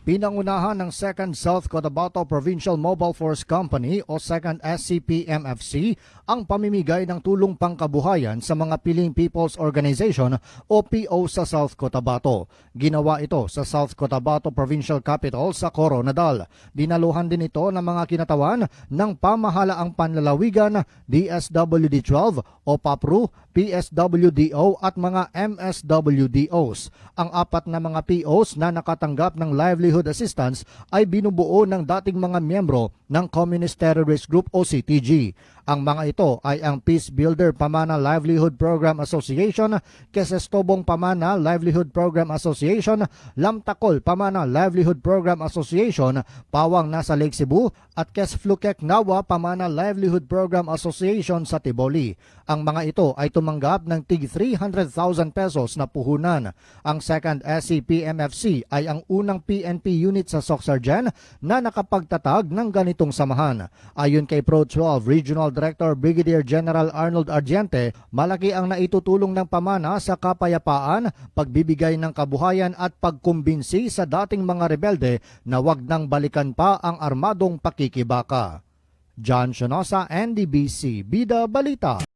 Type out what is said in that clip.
Pinangunahan ng 2nd South Cotabato Provincial Mobile Force Company o 2nd SCPMFC ang pamimigay ng tulong pangkabuhayan sa mga piling People's Organization o PO sa South Cotabato. Ginawa ito sa South Cotabato Provincial Capital sa Coronadal. Dinaluhan din ito ng mga kinatawan ng pamahalaang panlalawigan, DSWD-12 o PAPRU, PSWDO at mga MSWDOs. Ang apat na mga POs na nakatanggap ng livelihood assistance ay binubuo ng dating mga miyembro ng Communist Terrorist Group o CTG. Ang mga ito ay ang Peace Builder Pamana Livelihood Program Association, Kesestobong Pamana Livelihood Program Association, Lamtakol Pamana Livelihood Program Association, Pawang nasa Lake Cebu at Kesflukek Nawa Pamana Livelihood Program Association sa Tiboli. Ang mga ito ay tumanggap ng tig 300,000 pesos na puhunan. Ang 2nd SCPMFC ay ang unang PNP unit sa Soxargen na nakapagtatag ng ganitong samahan. Ayon kay Pro 12 Regional Director Brigadier General Arnold Argente, malaki ang naitutulong ng pamana sa kapayapaan, pagbibigay ng kabuhayan at pagkumbinsi sa dating mga rebelde na wag nang balikan pa ang armadong pakikibaka. John Sionosa, NDBC, Bida Balita.